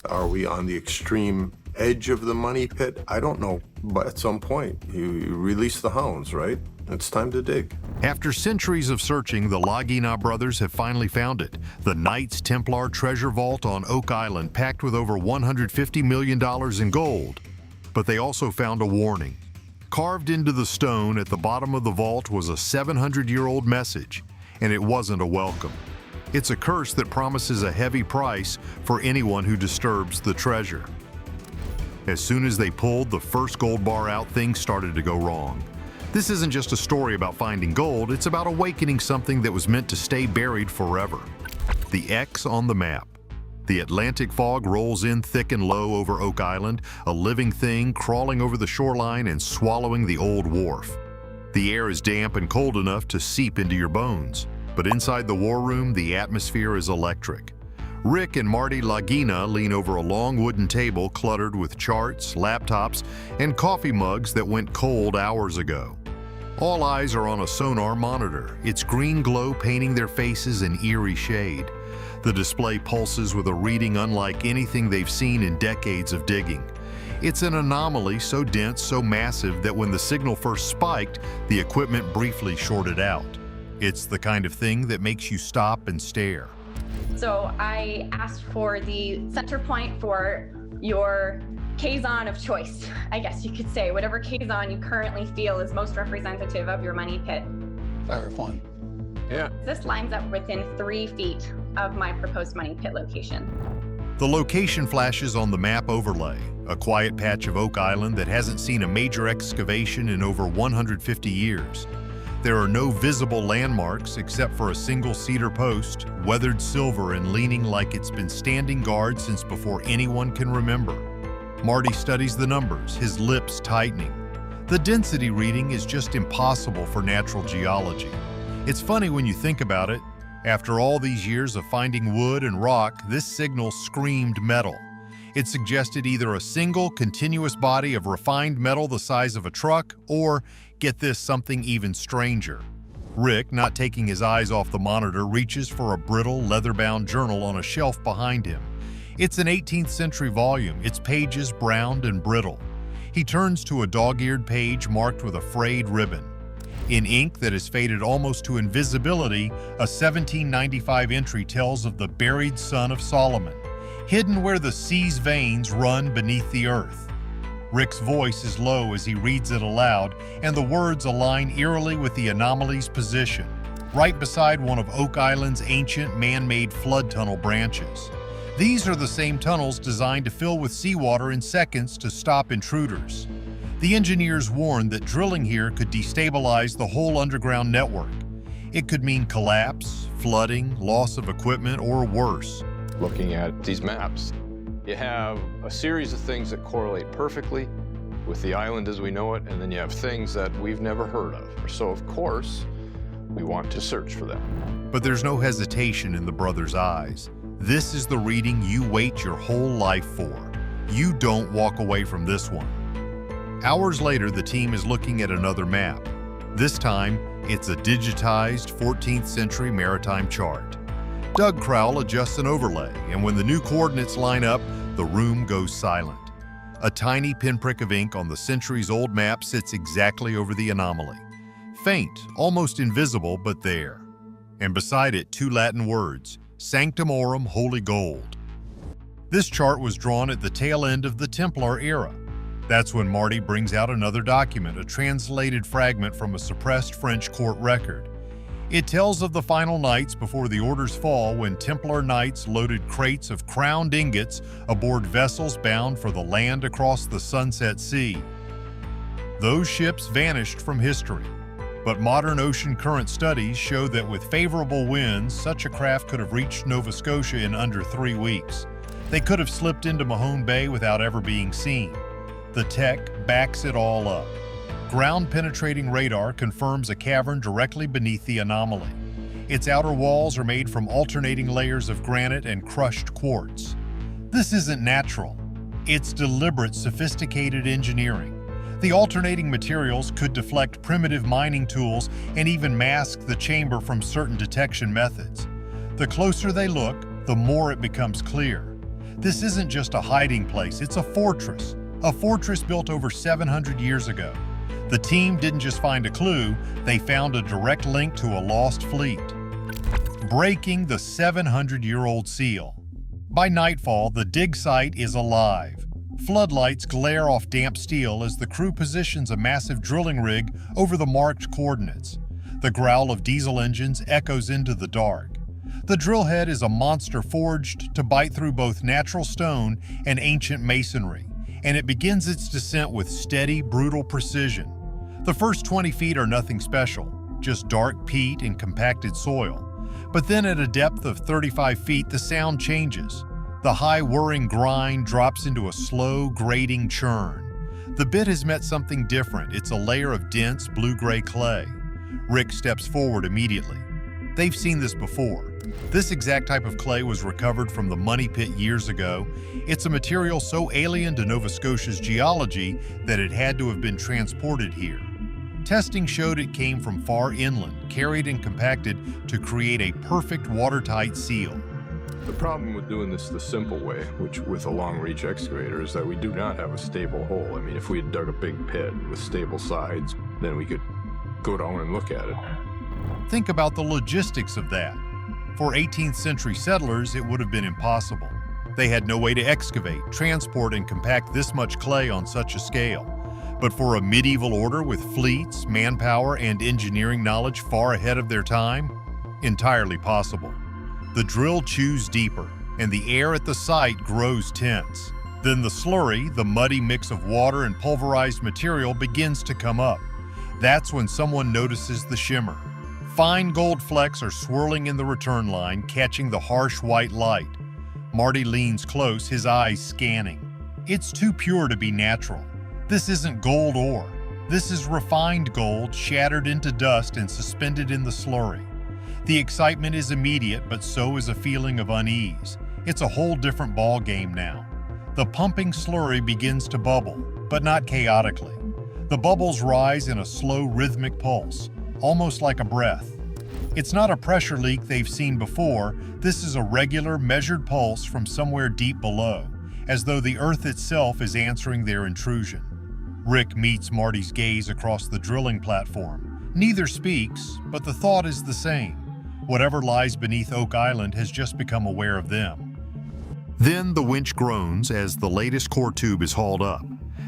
Are we on the extreme edge of the money pit? I don't know, but at some point, you release the hounds, right? It's time to dig. After centuries of searching, the La-Gina brothers have finally found it. The Knights Templar treasure vault on Oak Island, packed with over $150 million in gold. But they also found a warning. Carved into the stone at the bottom of the vault was a 700-year-old message, and it wasn't a welcome. It's a curse that promises a heavy price for anyone who disturbs the treasure. As soon as they pulled the first gold bar out, things started to go wrong. This isn't just a story about finding gold, it's about awakening something that was meant to stay buried forever. The X on the map. The Atlantic fog rolls in thick and low over Oak Island, a living thing crawling over the shoreline and swallowing the old wharf. The air is damp and cold enough to seep into your bones. But inside the war room, the atmosphere is electric. Rick and Marty Lagina lean over a long wooden table cluttered with charts, laptops, and coffee mugs that went cold hours ago. All eyes are on a sonar monitor, its green glow painting their faces an eerie shade. The display pulses with a reading unlike anything they've seen in decades of digging. It's an anomaly so dense, so massive that when the signal first spiked, the equipment briefly shorted out. It's the kind of thing that makes you stop and stare. So I asked for the center point for your Kazon of choice, I guess you could say. Whatever Kazon you currently feel is most representative of your money pit. Fire one. Yeah. This lines up within 3 feet of my proposed money pit location. The location flashes on the map overlay, a quiet patch of Oak Island that hasn't seen a major excavation in over 150 years. There are no visible landmarks except for a single cedar post, weathered silver and leaning like it's been standing guard since before anyone can remember. Marty studies the numbers, his lips tightening. The density reading is just impossible for natural geology. It's funny when you think about it. After all these years of finding wood and rock, this signal screamed metal. It suggested either a single, continuous body of refined metal the size of a truck, or, get this, something even stranger. Rick, not taking his eyes off the monitor, reaches for a brittle, leather-bound journal on a shelf behind him. It's an 18th century volume, its pages browned and brittle. He turns to a dog-eared page marked with a frayed ribbon. In ink that has faded almost to invisibility, a 1795 entry tells of the buried son of Solomon, hidden where the sea's veins run beneath the earth. Rick's voice is low as he reads it aloud, and the words align eerily with the anomaly's position, right beside one of Oak Island's ancient man-made flood tunnel branches. These are the same tunnels designed to fill with seawater in seconds to stop intruders. The engineers warned that drilling here could destabilize the whole underground network. It could mean collapse, flooding, loss of equipment, or worse. Looking at these maps, you have a series of things that correlate perfectly with the island as we know it, and then you have things that we've never heard of. So, of course, we want to search for them. But there's no hesitation in the brothers' eyes. This is the reading you wait your whole life for. You don't walk away from this one. Hours later, the team is looking at another map. This time, it's a digitized 14th century maritime chart. Doug Crowell adjusts an overlay, and when the new coordinates line up, the room goes silent. A tiny pinprick of ink on the centuries-old map sits exactly over the anomaly. Faint, almost invisible, but there. And beside it, 2 Latin words, Sanctorum Holy Gold. This chart was drawn at the tail end of the Templar era. That's when Marty brings out another document, a translated fragment from a suppressed French court record. It tells of the final nights before the orders fall, when Templar knights loaded crates of crowned ingots aboard vessels bound for the land across the Sunset Sea. Those ships vanished from history, but modern ocean current studies show that with favorable winds, such a craft could have reached Nova Scotia in under 3 weeks. They could have slipped into Mahone Bay without ever being seen. The tech backs it all up. Ground-penetrating radar confirms a cavern directly beneath the anomaly. Its outer walls are made from alternating layers of granite and crushed quartz. This isn't natural. It's deliberate, sophisticated engineering. The alternating materials could deflect primitive mining tools and even mask the chamber from certain detection methods. The closer they look, the more it becomes clear. This isn't just a hiding place, it's a fortress built over 700 years ago. The team didn't just find a clue, they found a direct link to a lost fleet. Breaking the 700-year-old seal. By nightfall, the dig site is alive. Floodlights glare off damp steel as the crew positions a massive drilling rig over the marked coordinates. The growl of diesel engines echoes into the dark. The drill head is a monster forged to bite through both natural stone and ancient masonry, and it begins its descent with steady, brutal precision. The first 20 feet are nothing special, just dark peat and compacted soil. But then at a depth of 35 feet, the sound changes. The high whirring grind drops into a slow, grating churn. The bit has met something different. It's a layer of dense, blue-gray clay. Rick steps forward immediately. They've seen this before. This exact type of clay was recovered from the Money Pit years ago. It's a material so alien to Nova Scotia's geology that it had to have been transported here. Testing showed it came from far inland, carried and compacted to create a perfect watertight seal. The problem with doing this the simple way, which with a long-reach excavator, is that we do not have a stable hole. I mean, if we had dug a big pit with stable sides, then we could go down and look at it. Think about the logistics of that. For 18th century settlers, it would have been impossible. They had no way to excavate, transport, and compact this much clay on such a scale. But for a medieval order with fleets, manpower, and engineering knowledge far ahead of their time, entirely possible. The drill chews deeper, and the air at the site grows tense. Then the slurry, the muddy mix of water and pulverized material, begins to come up. That's when someone notices the shimmer. Fine gold flecks are swirling in the return line, catching the harsh white light. Marty leans close, his eyes scanning. It's too pure to be natural. This isn't gold ore. This is refined gold, shattered into dust and suspended in the slurry. The excitement is immediate, but so is a feeling of unease. It's a whole different ball game now. The pumping slurry begins to bubble, but not chaotically. The bubbles rise in a slow, rhythmic pulse, almost like a breath. It's not a pressure leak they've seen before. This is a regular, measured pulse from somewhere deep below, as though the earth itself is answering their intrusion. Rick meets Marty's gaze across the drilling platform. Neither speaks, but the thought is the same. Whatever lies beneath Oak Island has just become aware of them. Then the winch groans as the latest core tube is hauled up.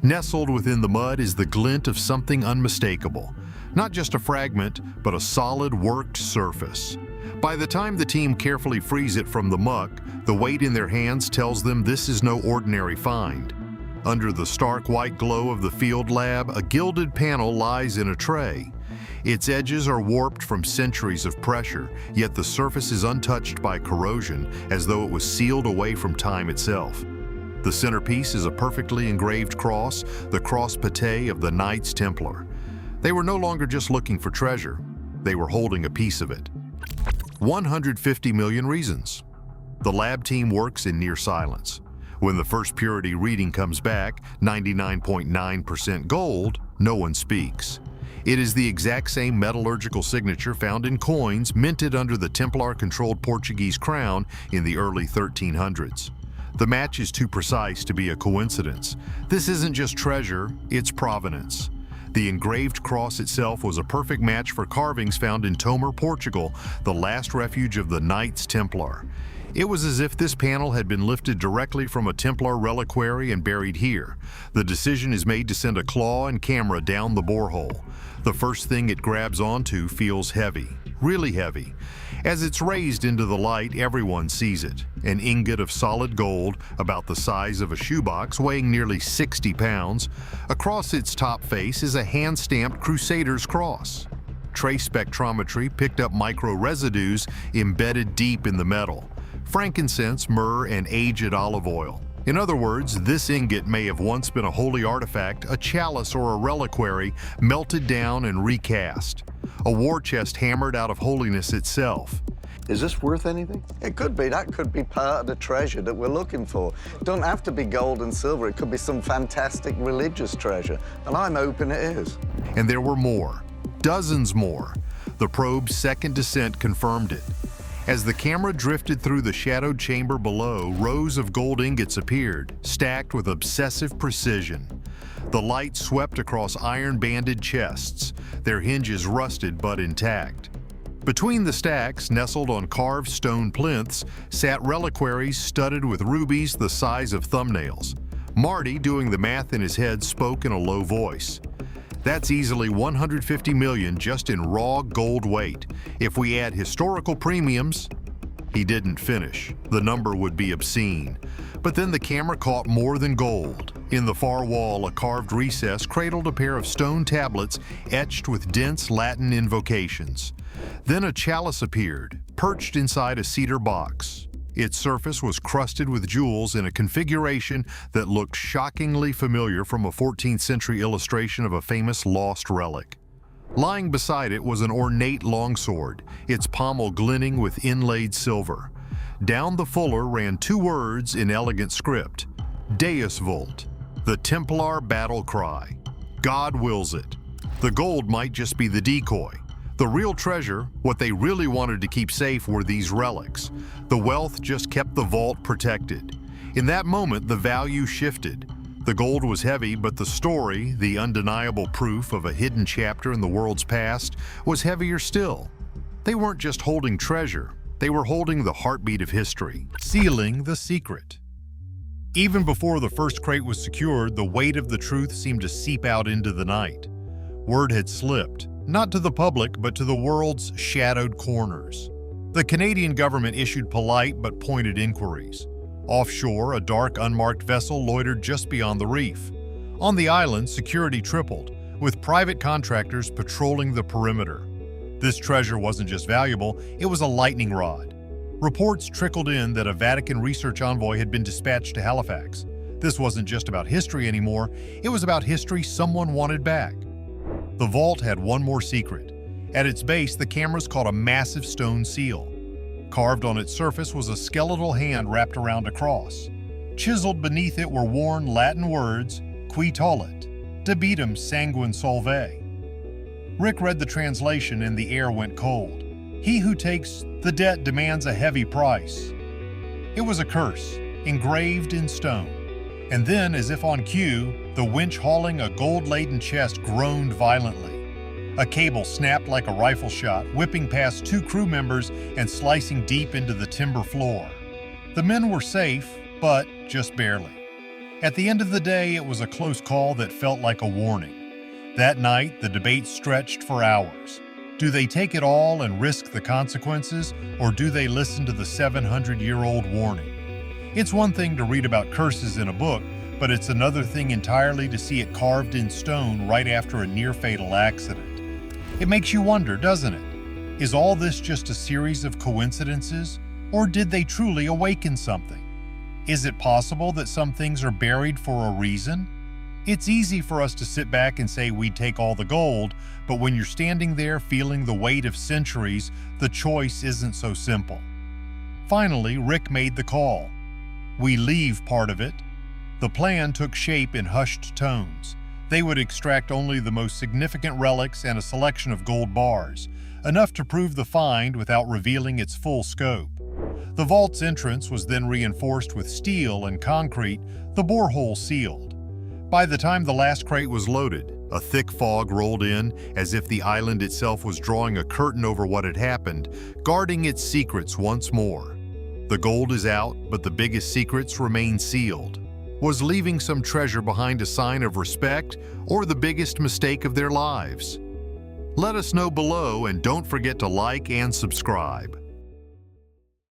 Nestled within the mud is the glint of something unmistakable. Not just a fragment, but a solid, worked surface. By the time the team carefully frees it from the muck, the weight in their hands tells them this is no ordinary find. Under the stark white glow of the field lab, a gilded panel lies in a tray. Its edges are warped from centuries of pressure, yet the surface is untouched by corrosion, as though it was sealed away from time itself. The centerpiece is a perfectly engraved cross, the cross patée of the Knights Templar. They were no longer just looking for treasure, they were holding a piece of it. 150 million reasons. The lab team works in near silence. When the first purity reading comes back, 99.9% gold, no one speaks. It is the exact same metallurgical signature found in coins minted under the Templar-controlled Portuguese crown in the early 1300s. The match is too precise to be a coincidence. This isn't just treasure, it's provenance. The engraved cross itself was a perfect match for carvings found in Tomer, Portugal, the last refuge of the Knights Templar. It was as if this panel had been lifted directly from a Templar reliquary and buried here. The decision is made to send a claw and camera down the borehole. The first thing it grabs onto feels heavy, really heavy. As it's raised into the light, everyone sees it. An ingot of solid gold, about the size of a shoebox, weighing nearly 60 pounds. Across its top face is a hand-stamped Crusader's cross. Trace spectrometry picked up micro-residues embedded deep in the metal. Frankincense, myrrh, and aged olive oil. In other words, this ingot may have once been a holy artifact, a chalice or a reliquary, melted down and recast. A war chest hammered out of holiness itself. Is this worth anything? It could be. That could be part of the treasure that we're looking for. It don't have to be gold and silver. It could be some fantastic religious treasure, and I'm hoping it is. And there were more. Dozens more. The probe's second descent confirmed it. As the camera drifted through the shadowed chamber below, rows of gold ingots appeared, stacked with obsessive precision. The light swept across iron-banded chests, their hinges rusted but intact. Between the stacks, nestled on carved stone plinths, sat reliquaries studded with rubies the size of thumbnails. Marty, doing the math in his head, spoke in a low voice. That's easily 150 million just in raw gold weight. If we add historical premiums... He didn't finish. The number would be obscene. But then the camera caught more than gold. In the far wall, a carved recess cradled a pair of stone tablets etched with dense Latin invocations. Then a chalice appeared, perched inside a cedar box. Its surface was crusted with jewels in a configuration that looked shockingly familiar from a 14th century illustration of a famous lost relic. Lying beside it was an ornate longsword, its pommel glinting with inlaid silver. Down the fuller ran 2 words in elegant script: Deus Vult, the Templar battle cry. God wills it. The gold might just be the decoy. The real treasure, what they really wanted to keep safe, were these relics. The wealth just kept the vault protected. In that moment, the value shifted. The gold was heavy, but the story, the undeniable proof of a hidden chapter in the world's past, was heavier still. They weren't just holding treasure, they were holding the heartbeat of history, sealing the secret. Even before the first crate was secured, the weight of the truth seemed to seep out into the night. Word had slipped, not to the public, but to the world's shadowed corners. The Canadian government issued polite but pointed inquiries. Offshore, a dark, unmarked vessel loitered just beyond the reef. On the island, security tripled, with private contractors patrolling the perimeter. This treasure wasn't just valuable, it was a lightning rod. Reports trickled in that a Vatican research envoy had been dispatched to Halifax. This wasn't just about history anymore, it was about history someone wanted back. The vault had one more secret. At its base, the cameras caught a massive stone seal. Carved on its surface was a skeletal hand wrapped around a cross. Chiseled beneath it were worn Latin words, Qui tollit, debitum sanguine solve. Rick read the translation and the air went cold. He who takes the debt demands a heavy price. It was a curse, engraved in stone. And then, as if on cue, the winch hauling a gold-laden chest groaned violently. A cable snapped like a rifle shot, whipping past 2 crew members and slicing deep into the timber floor. The men were safe, but just barely. At the end of the day, it was a close call that felt like a warning. That night, the debate stretched for hours. Do they take it all and risk the consequences, or do they listen to the 700-year-old warning? It's one thing to read about curses in a book, but it's another thing entirely to see it carved in stone right after a near-fatal accident. It makes you wonder, doesn't it? Is all this just a series of coincidences, or did they truly awaken something? Is it possible that some things are buried for a reason? It's easy for us to sit back and say we'd take all the gold, but when you're standing there feeling the weight of centuries, the choice isn't so simple. Finally, Rick made the call. We leave part of it. The plan took shape in hushed tones. They would extract only the most significant relics and a selection of gold bars, enough to prove the find without revealing its full scope. The vault's entrance was then reinforced with steel and concrete, the borehole sealed. By the time the last crate was loaded, a thick fog rolled in, as if the island itself was drawing a curtain over what had happened, guarding its secrets once more. The gold is out, but the biggest secrets remain sealed. Was leaving some treasure behind a sign of respect, or the biggest mistake of their lives? Let us know below, and don't forget to like and subscribe.